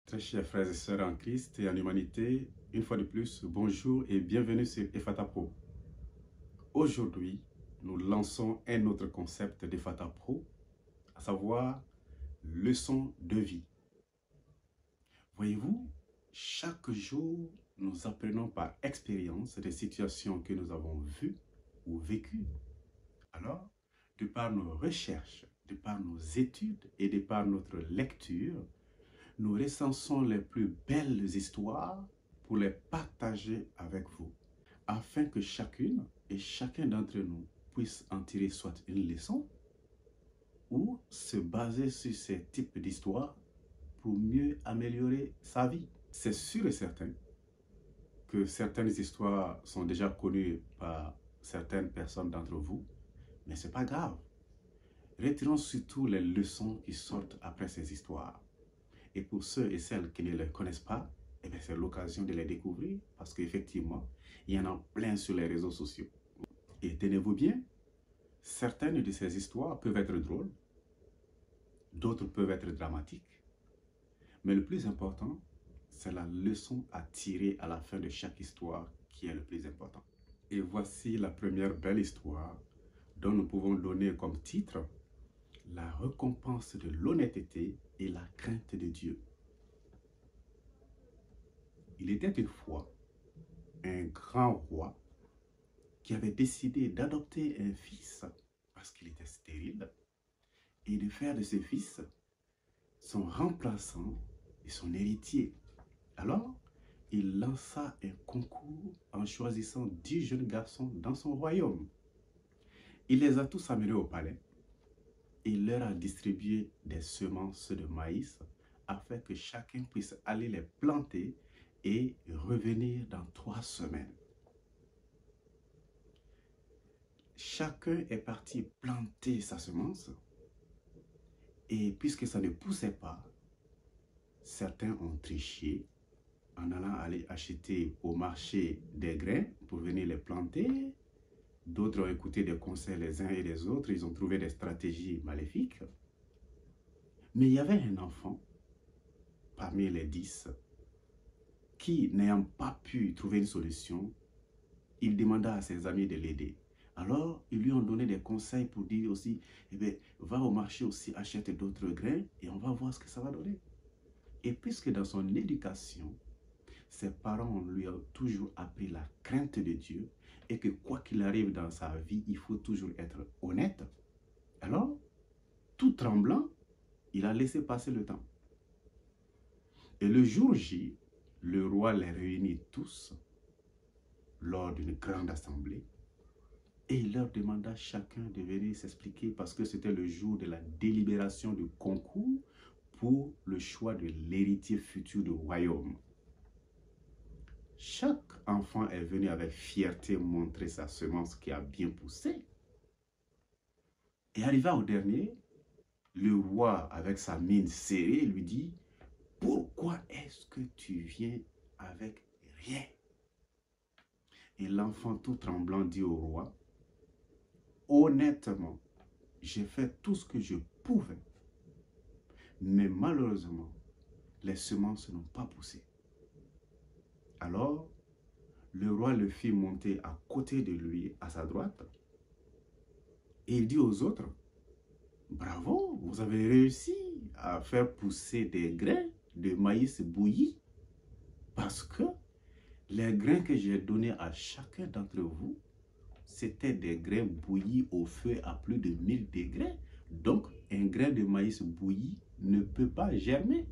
Très chers frères et sœurs en Christ et en humanité, une fois de plus, bonjour et bienvenue sur Ephata Pro. Aujourd'hui, nous lançons un autre concept d'Ephata Pro, à savoir leçon de vie. Voyez-vous, chaque jour, nous apprenons par expérience des situations que nous avons vues ou vécues. Alors, de par nos recherches, de par nos études et de par notre lecture, nous recensons les plus belles histoires pour les partager avec vous, afin que chacune et chacun d'entre nous puisse en tirer soit une leçon ou se baser sur ces types d'histoires pour mieux améliorer sa vie. C'est sûr et certain que certaines histoires sont déjà connues par certaines personnes d'entre vous, mais ce n'est pas grave. Retirons surtout les leçons qui sortent après ces histoires. Et pour ceux et celles qui ne les connaissent pas, eh c'est l'occasion de les découvrir parce qu'effectivement, il y en a plein sur les réseaux sociaux. Et tenez-vous bien, certaines de ces histoires peuvent être drôles, d'autres peuvent être dramatiques. Mais le plus important, c'est la leçon à tirer à la fin de chaque histoire qui est le plus important. Et voici la première belle histoire dont nous pouvons donner comme titre « La récompense de l'honnêteté et la crainte de Dieu ». Il était une fois un grand roi qui avait décidé d'adopter un fils parce qu'il était stérile et de faire de ce fils son remplaçant et son héritier. Alors, il lança un concours en choisissant 10 jeunes garçons dans son royaume. Il les a tous amenés au palais et il leur a distribué des semences de maïs afin que chacun puisse aller les planter et revenir dans 3 semaines. Chacun est parti planter sa semence et puisque ça ne poussait pas, certains ont triché en allant aller acheter au marché des grains pour venir les planter. D'autres ont écouté des conseils les uns et les autres, ils ont trouvé des stratégies maléfiques. Mais il y avait un enfant parmi les 10 qui, n'ayant pas pu trouver une solution, il demanda à ses amis de l'aider. Alors, ils lui ont donné des conseils pour dire aussi, eh bien, va au marché aussi, achète d'autres grains et on va voir ce que ça va donner. Et puisque dans son éducation, ses parents lui ont toujours appris la crainte de Dieu et que quoi qu'il arrive dans sa vie, il faut toujours être honnête. Alors, tout tremblant, il a laissé passer le temps. Et le jour J, le roi les réunit tous lors d'une grande assemblée et il leur demanda chacun de venir s'expliquer parce que c'était le jour de la délibération du concours pour le choix de l'héritier futur du royaume. Chaque enfant est venu avec fierté montrer sa semence qui a bien poussé. Et arrivé au dernier, le roi, avec sa mine serrée, lui dit « Pourquoi est-ce que tu viens avec rien ?» Et l'enfant tout tremblant dit au roi « Honnêtement, j'ai fait tout ce que je pouvais, mais malheureusement, les semences n'ont pas poussé. » Alors, le roi le fit monter à côté de lui, à sa droite, et il dit aux autres, « Bravo, vous avez réussi à faire pousser des grains de maïs bouilli, parce que les grains que j'ai donnés à chacun d'entre vous, c'était des grains bouillis au feu à plus de 1000 degrés. Donc, un grain de maïs bouilli ne peut pas germer.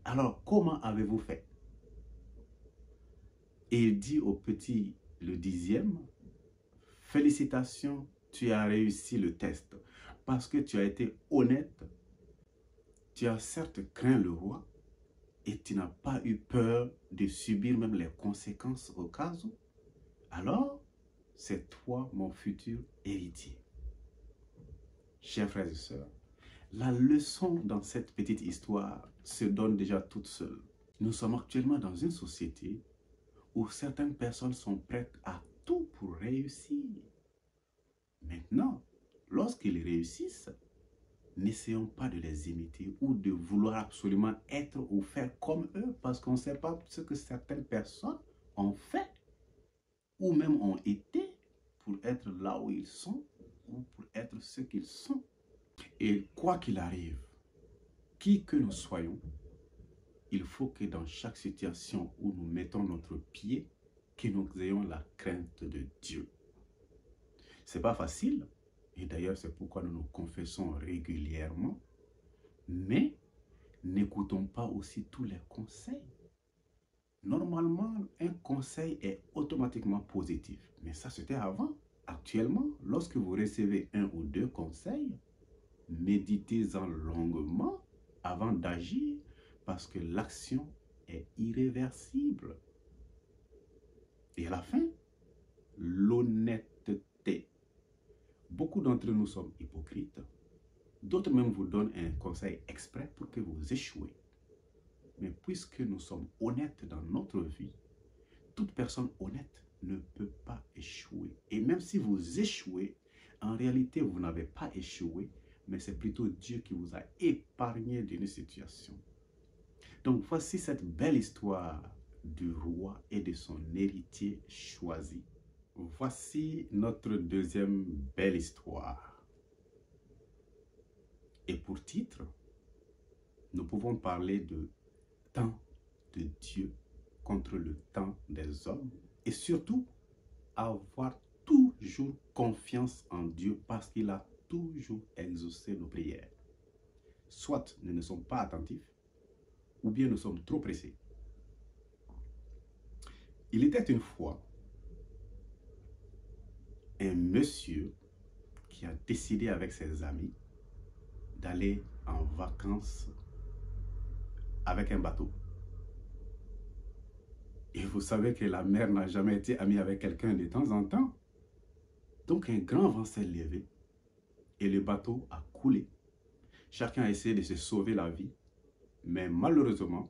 Alors, comment avez-vous fait? » Et il dit au petit, le 10e, « Félicitations, tu as réussi le test parce que tu as été honnête. Tu as certes craint le roi et tu n'as pas eu peur de subir même les conséquences au cas où. Alors, c'est toi mon futur héritier. » Chers frères et sœurs, la leçon dans cette petite histoire se donne déjà toute seule. Nous sommes actuellement dans une société où certaines personnes sont prêtes à tout pour réussir. Maintenant, lorsqu'ils réussissent, n'essayons pas de les imiter ou de vouloir absolument être ou faire comme eux parce qu'on ne sait pas ce que certaines personnes ont fait ou même ont été pour être là où ils sont ou pour être ce qu'ils sont. Et quoi qu'il arrive, qui que nous soyons, il faut que dans chaque situation où nous mettons notre pied, que nous ayons la crainte de Dieu. Ce n'est pas facile, et d'ailleurs c'est pourquoi nous nous confessons régulièrement, mais n'écoutons pas aussi tous les conseils. Normalement, un conseil est automatiquement positif, mais ça c'était avant. Actuellement, lorsque vous recevez un ou deux conseils, méditez-en longuement avant d'agir parce que l'action est irréversible. Et à la fin, l'honnêteté. Beaucoup d'entre nous sommes hypocrites. D'autres même vous donnent un conseil exprès pour que vous échouez. Mais puisque nous sommes honnêtes dans notre vie, toute personne honnête ne peut pas échouer. Et même si vous échouez, en réalité, vous n'avez pas échoué, mais c'est plutôt Dieu qui vous a épargné d'une situation. Donc voici cette belle histoire du roi et de son héritier choisi. Voici notre deuxième belle histoire. Et pour titre, nous pouvons parler de temps de Dieu contre le temps des hommes et surtout avoir toujours confiance en Dieu parce qu'il a toujours exaucé nos prières. Soit nous ne sommes pas attentifs ou bien nous sommes trop pressés. Il était une fois un monsieur qui a décidé avec ses amis d'aller en vacances avec un bateau. Et vous savez que la mer n'a jamais été amie avec quelqu'un de temps en temps. Donc un grand vent s'est levé et le bateau a coulé. Chacun a essayé de se sauver la vie, mais malheureusement,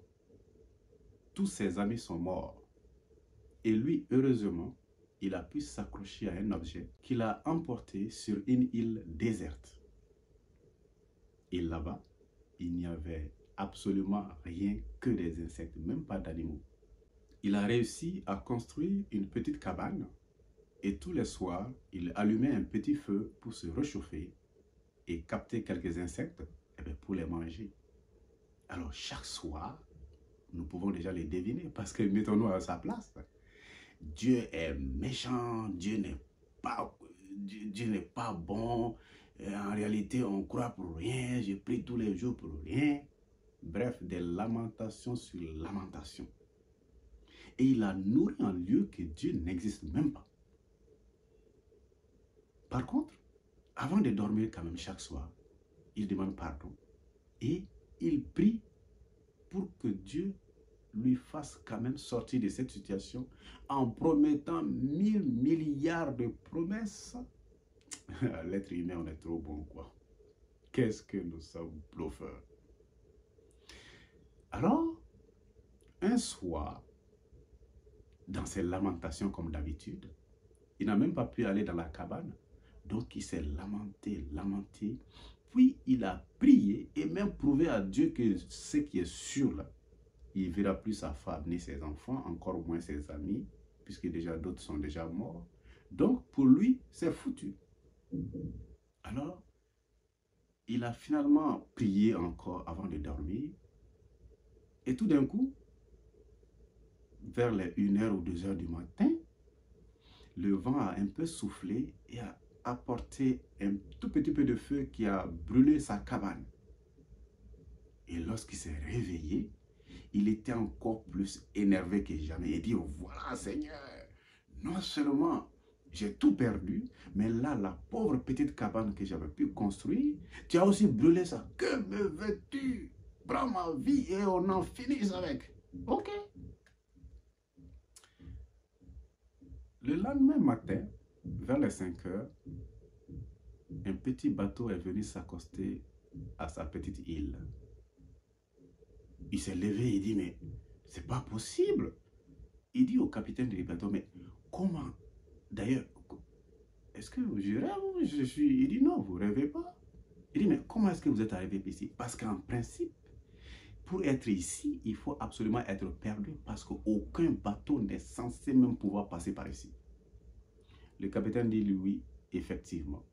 tous ses amis sont morts. Et lui, heureusement, il a pu s'accrocher à un objet qu'il a emporté sur une île déserte. Et là-bas, il n'y avait absolument rien que des insectes, même pas d'animaux. Il a réussi à construire une petite cabane et tous les soirs, il allumait un petit feu pour se réchauffer et capter quelques insectes pour les manger. Alors chaque soir, nous pouvons déjà les deviner parce que mettons-nous à sa place. Dieu est méchant, Dieu n'est pas bon. En réalité, on croit pour rien, je prie tous les jours pour rien. Bref, des lamentations sur lamentations. Et il a nourri un lieu que Dieu n'existe même pas. Par contre, avant de dormir quand même chaque soir, il demande pardon et il prie pour que Dieu lui fasse quand même sortir de cette situation en promettant 1000 milliards de promesses. L'être humain, on est trop bon, quoi. Qu'est-ce que nous sommes bluffeurs. Alors, un soir, dans ses lamentations comme d'habitude, il n'a même pas pu aller dans la cabane. Donc, il s'est lamenté, lamenté. Puis, il a prié et même prouvé à Dieu que ce qui est sûr là, il ne verra plus sa femme ni ses enfants, encore moins ses amis, puisque déjà d'autres sont déjà morts. Donc, pour lui, c'est foutu. Alors, il a finalement prié encore avant de dormir. Et tout d'un coup, vers les 1h ou 2h du matin, le vent a un peu soufflé et a apporté un tout petit peu de feu qui a brûlé sa cabane. Et lorsqu'il s'est réveillé, il était encore plus énervé que jamais. Il dit, voilà Seigneur, non seulement j'ai tout perdu, mais là, la pauvre petite cabane que j'avais pu construire, tu as aussi brûlé ça. Que me veux-tu? Prends ma vie et on en finisse avec. Ok. Le lendemain matin, vers les 5h, un petit bateau est venu s'accoster à sa petite île. Il s'est levé et dit, mais c'est pas possible. Il dit au capitaine du bateau, mais comment? D'ailleurs, est-ce que je rêve? Il dit, non, vous rêvez pas. Il dit, mais comment est-ce que vous êtes arrivé ici? Parce qu'en principe, pour être ici, il faut absolument être perdu parce qu'aucun bateau n'est censé même pouvoir passer par ici. Le capitaine dit, oui, effectivement.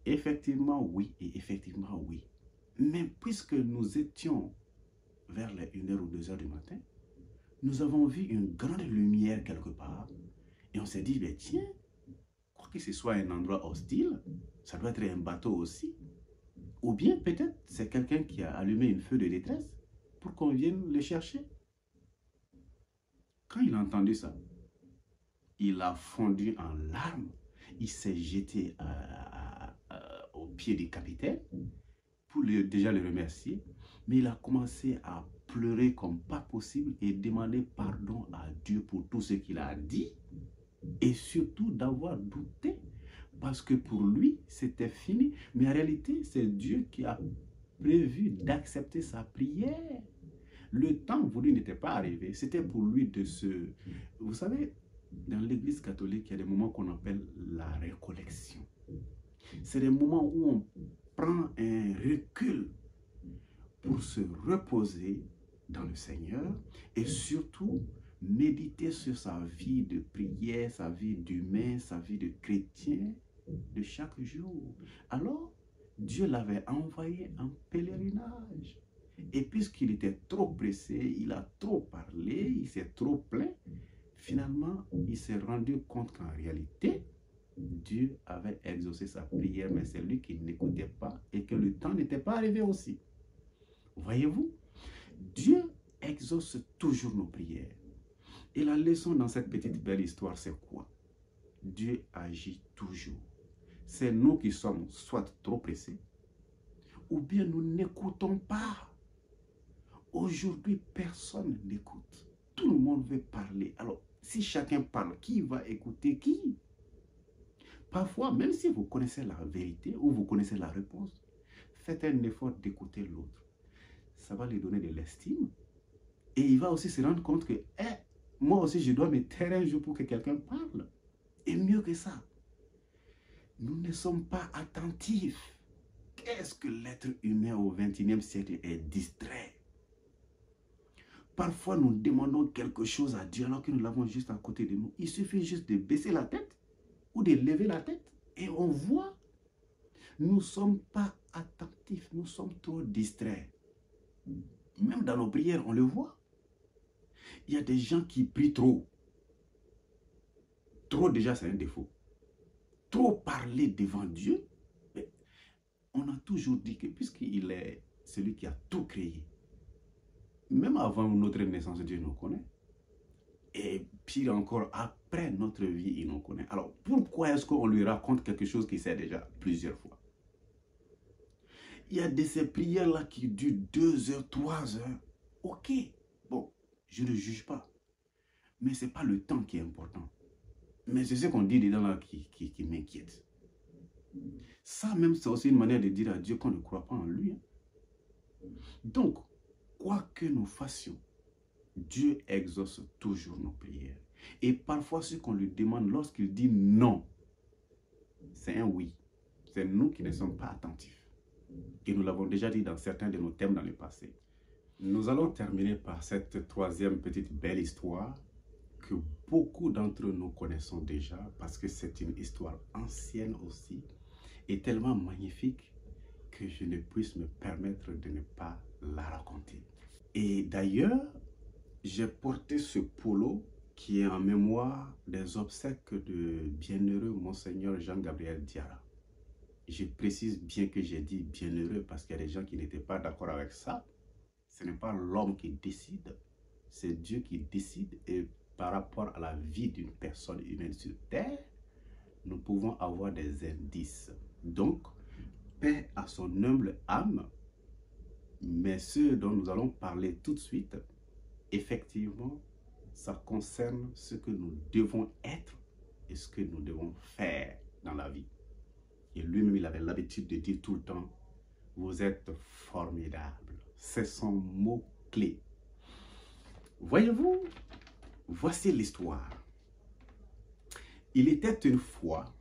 Effectivement, oui, et effectivement, oui. Mais puisque nous étions vers les 1h ou 2h du matin, nous avons vu une grande lumière quelque part et on s'est dit, ben tiens, quoi que ce soit un endroit hostile, ça doit être un bateau aussi. Ou bien peut-être c'est quelqu'un qui a allumé une feu de détresse pour qu'on vienne le chercher. Quand il a entendu ça, il a fondu en larmes. Il s'est jeté au pied du capitaine pour déjà le remercier. Mais il a commencé à pleurer comme pas possible et demander pardon à Dieu pour tout ce qu'il a dit. Et surtout d'avoir douté. Parce que pour lui, c'était fini. Mais en réalité, c'est Dieu qui a prévu d'accepter sa prière. Le temps voulu n'était pas arrivé. C'était pour lui de se... Vous savez, dans l'église catholique, il y a des moments qu'on appelle la récollection. C'est des moments où on prend un recul pour se reposer dans le Seigneur et surtout méditer sur sa vie de prière, sa vie d'humain, sa vie de chrétien de chaque jour. Alors, Dieu l'avait envoyé en pèlerinage. Et puisqu'il était trop pressé, il a trop parlé, il s'est trop plaint, finalement, il s'est rendu compte qu'en réalité, Dieu avait exaucé sa prière, mais c'est lui qui n'écoutait pas et que le temps n'était pas arrivé aussi. Voyez-vous, Dieu exauce toujours nos prières. Et la leçon dans cette petite belle histoire, c'est quoi? Dieu agit toujours. C'est nous qui sommes soit trop pressés, ou bien nous n'écoutons pas. Aujourd'hui, personne n'écoute. Tout le monde veut parler. Alors, si chacun parle, qui va écouter qui? Parfois, même si vous connaissez la vérité ou vous connaissez la réponse, faites un effort d'écouter l'autre. Ça va lui donner de l'estime. Et il va aussi se rendre compte que, moi aussi, je dois me taire un jour pour que quelqu'un parle. Et mieux que ça, nous ne sommes pas attentifs. Qu'est-ce que l'être humain au XXIe siècle est distrait? Parfois, nous demandons quelque chose à Dieu alors que nous l'avons juste à côté de nous. Il suffit juste de baisser la tête ou de lever la tête et on voit. Nous ne sommes pas attentifs, nous sommes trop distraits. Même dans nos prières, on le voit. Il y a des gens qui prient trop. Trop déjà, c'est un défaut. Trop parler devant Dieu. Mais on a toujours dit que puisqu'il est celui qui a tout créé, même avant notre naissance, Dieu nous connaît. Et pire encore, après notre vie, il nous connaît. Alors, pourquoi est-ce qu'on lui raconte quelque chose qu'il sait déjà plusieurs fois? Il y a de ces prières-là qui durent 2 heures, 3 heures. Ok, bon, je ne juge pas. Mais ce n'est pas le temps qui est important. Mais c'est ce qu'on dit dedans là qui m'inquiète. Ça même, c'est aussi une manière de dire à Dieu qu'on ne croit pas en lui. Donc, quoi que nous fassions, Dieu exauce toujours nos prières. Et parfois, ce qu'on lui demande, lorsqu'il dit non, c'est un oui. C'est nous qui ne sommes pas attentifs. Et nous l'avons déjà dit dans certains de nos thèmes dans le passé. Nous allons terminer par cette troisième petite belle histoire que beaucoup d'entre nous connaissons déjà parce que c'est une histoire ancienne aussi et tellement magnifique que je ne puisse me permettre de ne pas la raconter. Et d'ailleurs, j'ai porté ce polo qui est en mémoire des obsèques de bienheureux Monseigneur Jean-Gabriel Diarra. Je précise bien que j'ai dit bienheureux parce qu'il y a des gens qui n'étaient pas d'accord avec ça. Ce n'est pas l'homme qui décide, c'est Dieu qui décide. Et par rapport à la vie d'une personne humaine sur terre, nous pouvons avoir des indices. Donc, paix à son humble âme. Mais ce dont nous allons parler tout de suite, effectivement, ça concerne ce que nous devons être et ce que nous devons faire dans la vie. Et lui-même, il avait l'habitude de dire tout le temps, vous êtes formidable. C'est son mot-clé. Voyez-vous, voici l'histoire. Il était une fois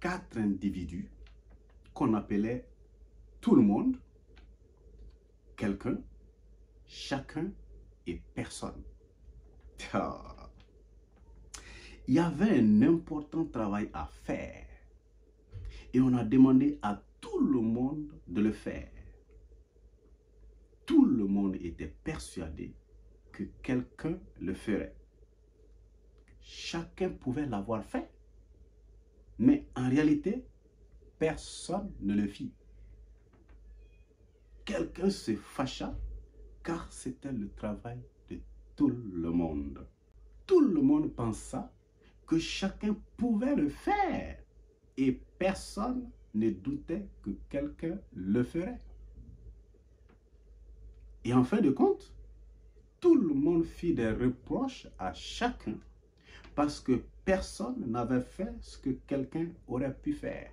4 individus qu'on appelait tout le monde, quelqu'un, chacun et personne. Ah. Il y avait un important travail à faire et on a demandé à tout le monde de le faire. Tout le monde était persuadé que quelqu'un le ferait. Chacun pouvait l'avoir fait, mais en réalité, personne ne le fit. Quelqu'un se fâcha car c'était le travail de tout le monde. Tout le monde pensa que chacun pouvait le faire et personne ne doutait que quelqu'un le ferait. Et en fin de compte, tout le monde fit des reproches à chacun parce que personne n'avait fait ce que quelqu'un aurait pu faire.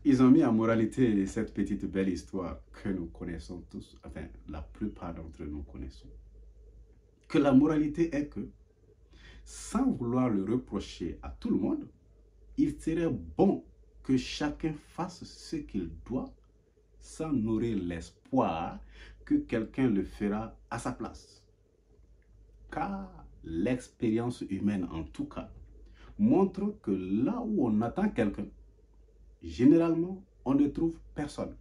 Ils ont mis en moralité cette petite belle histoire que nous connaissons tous, enfin la plupart d'entre nous connaissons. Que la moralité est que, sans vouloir le reprocher à tout le monde, il serait bon que chacun fasse ce qu'il doit sans nourrir l'espoir que quelqu'un le fera à sa place. Car l'expérience humaine, en tout cas, montre que là où on attend quelqu'un, généralement, on ne trouve personne.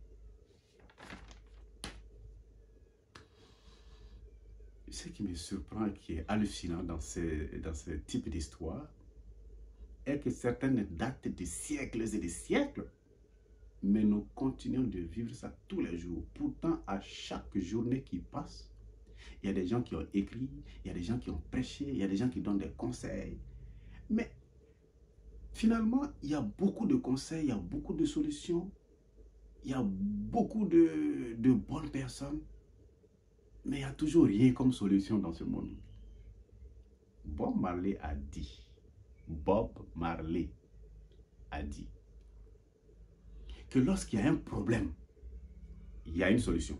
Ce qui me surprend et qui est hallucinant dans ce type d'histoire est que certaines datent de siècles et de siècles, mais nous continuons de vivre ça tous les jours. Pourtant, à chaque journée qui passe, il y a des gens qui ont écrit, il y a des gens qui ont prêché, il y a des gens qui donnent des conseils. Mais finalement, il y a beaucoup de conseils, il y a beaucoup de solutions, il y a beaucoup de bonnes personnes, mais il n'y a toujours rien comme solution dans ce monde. Bob Marley a dit que lorsqu'il y a un problème, il y a une solution.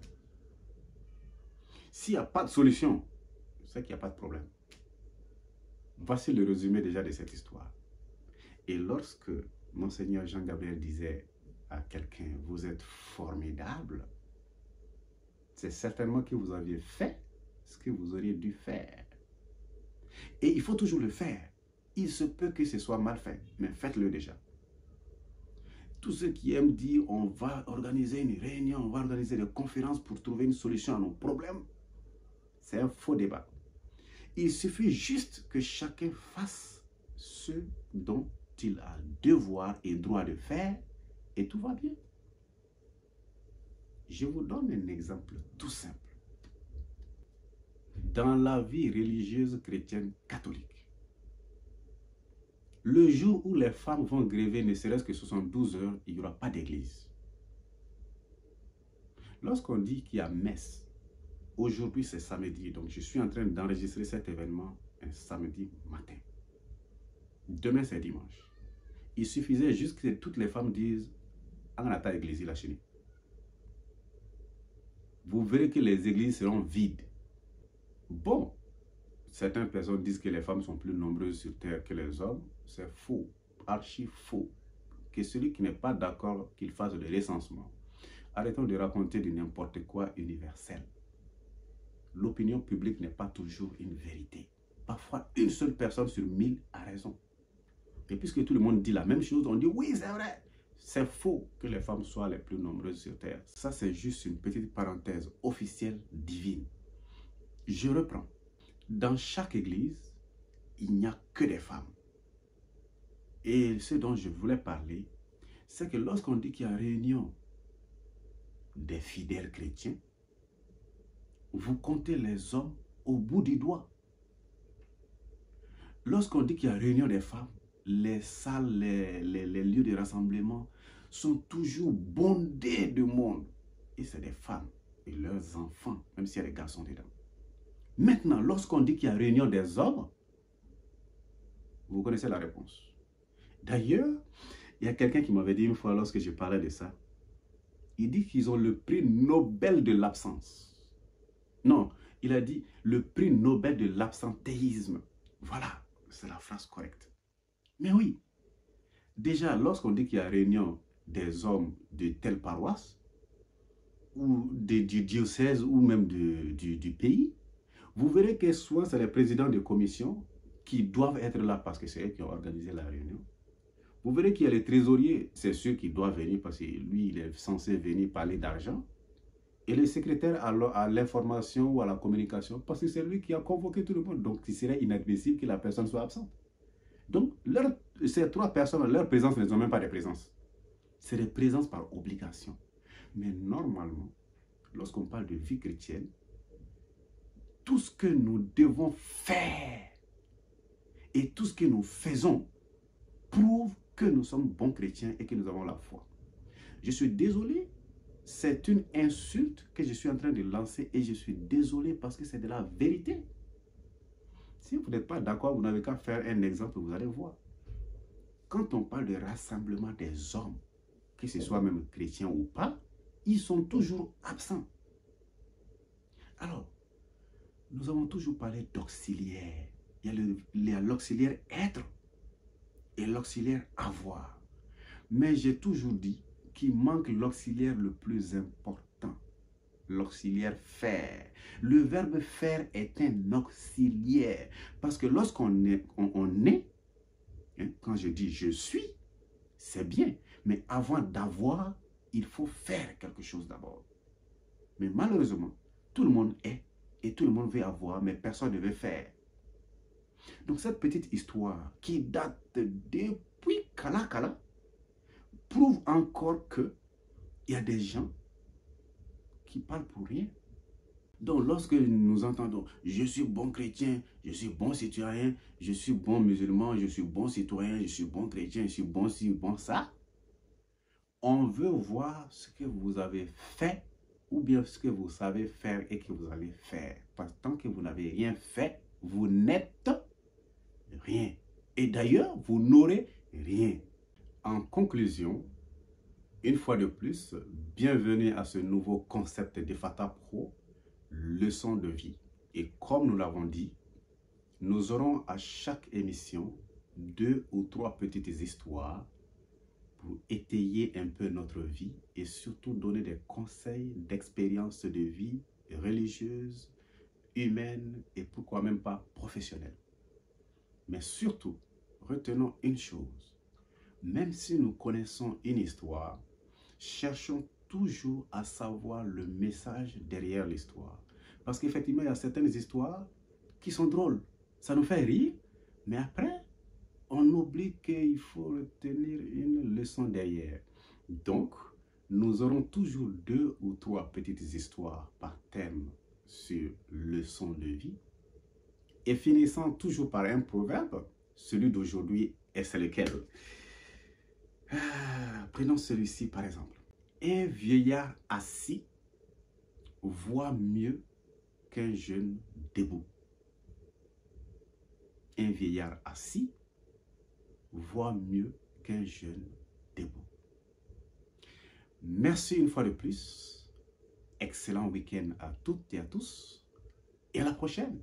S'il n'y a pas de solution, c'est qu'il n'y a pas de problème. Voici le résumé déjà de cette histoire. Et lorsque Monseigneur Jean-Gabriel disait à quelqu'un, vous êtes formidable, c'est certainement que vous aviez fait ce que vous auriez dû faire. Et il faut toujours le faire. Il se peut que ce soit mal fait, mais faites-le déjà. Tous ceux qui aiment dire, on va organiser une réunion, on va organiser des conférences pour trouver une solution à nos problèmes, c'est un faux débat. Il suffit juste que chacun fasse ce dont il a devoir et droit de faire et tout va bien. Je vous donne un exemple tout simple. Dans la vie religieuse chrétienne catholique, le jour où les femmes vont gréver ne serait-ce que 72 heures, il n'y aura pas d'église. Lorsqu'on dit qu'il y a messe, aujourd'hui c'est samedi, donc je suis en train d'enregistrer cet événement un samedi matin. Demain c'est dimanche. Il suffisait juste que toutes les femmes disent « En attendant l'église, la chérie ». Vous verrez que les églises seront vides. Bon, certaines personnes disent que les femmes sont plus nombreuses sur terre que les hommes. C'est faux, archi faux. Que celui qui n'est pas d'accord qu'il fasse le recensement. Arrêtons de raconter du n'importe quoi universel. L'opinion publique n'est pas toujours une vérité. Parfois, une seule personne sur 1000 a raison. Et puisque tout le monde dit la même chose, on dit oui, c'est vrai. C'est faux que les femmes soient les plus nombreuses sur terre. Ça, c'est juste une petite parenthèse officielle divine. Je reprends. Dans chaque église, il n'y a que des femmes. Et ce dont je voulais parler, c'est que lorsqu'on dit qu'il y a réunion des fidèles chrétiens, vous comptez les hommes au bout du doigt. Lorsqu'on dit qu'il y a réunion des femmes, les salles, les lieux de rassemblement sont toujours bondés de monde. Et c'est des femmes et leurs enfants, même s'il y a des garçons dedans. Maintenant, lorsqu'on dit qu'il y a réunion des hommes, vous connaissez la réponse. D'ailleurs, il y a quelqu'un qui m'avait dit une fois lorsque je parlais de ça, il dit qu'ils ont le prix Nobel de l'absence. Non, il a dit le prix Nobel de l'absentéisme. Voilà, c'est la phrase correcte. Mais oui, Déjà, lorsqu'on dit qu'il y a réunion des hommes de telle paroisse, ou du diocèse, ou même du pays, vous verrez que souvent, c'est les présidents de commission qui doivent être là parce que c'est eux qui ont organisé la réunion. Vous verrez qu'il y a les trésoriers, c'est ceux qui doivent venir parce que lui, il est censé venir parler d'argent. Et le secrétaire à l'information ou à la communication, parce que c'est lui qui a convoqué tout le monde. Donc, il serait inadmissible que la personne soit absente. Donc, ces trois personnes, leur présence ne sont même pas des présences. C'est des présences par obligation. Mais normalement, lorsqu'on parle de vie chrétienne, tout ce que nous devons faire et tout ce que nous faisons prouve que nous sommes bons chrétiens et que nous avons la foi. Je suis désolé, c'est une insulte que je suis en train de lancer et je suis désolé parce que c'est de la vérité. Si vous n'êtes pas d'accord, vous n'avez qu'à faire un exemple, vous allez voir. Quand on parle de rassemblement des hommes, que ce soit même chrétiens ou pas, ils sont toujours absents. Alors, nous avons toujours parlé d'auxiliaire. Il y a l'auxiliaire être et l'auxiliaire avoir. Mais j'ai toujours dit qu'il manque l'auxiliaire le plus important. L'auxiliaire faire. Le verbe faire est un auxiliaire. Parce que lorsqu'on est, quand je dis je suis, c'est bien. Mais avant d'avoir, il faut faire quelque chose d'abord. Mais malheureusement, tout le monde est et tout le monde veut avoir, mais personne ne veut faire. Donc cette petite histoire qui date depuis Kala prouve encore qu'il y a des gens qui parlent pour rien. Donc lorsque nous entendons « je suis bon chrétien, je suis bon citoyen, je suis bon musulman, je suis bon citoyen, je suis bon chrétien, je suis bon ci, bon ça », on veut voir ce que vous avez fait ou bien ce que vous savez faire et que vous allez faire. Parce que tant que vous n'avez rien fait, vous n'êtes rien. Et d'ailleurs, vous n'aurez rien. En conclusion, une fois de plus, bienvenue à ce nouveau concept de Fata Pro, leçon de vie. Et comme nous l'avons dit, nous aurons à chaque émission 2 ou 3 petites histoires pour étayer un peu notre vie et surtout donner des conseils d'expérience de vie religieuse, humaine et pourquoi même pas professionnelle. Mais surtout, retenons une chose, même si nous connaissons une histoire, cherchons toujours à savoir le message derrière l'histoire. Parce qu'effectivement, il y a certaines histoires qui sont drôles. Ça nous fait rire, mais après, on oublie qu'il faut retenir une leçon derrière. Donc, nous aurons toujours 2 ou 3 petites histoires par thème sur leçon de vie. Et finissant toujours par un proverbe, celui d'aujourd'hui, et c'est lequel? Prenons celui-ci par exemple. Un vieillard assis voit mieux qu'un jeune debout. Un vieillard assis voit mieux qu'un jeune debout. Merci une fois de plus. Excellent week-end à toutes et à tous. Et à la prochaine.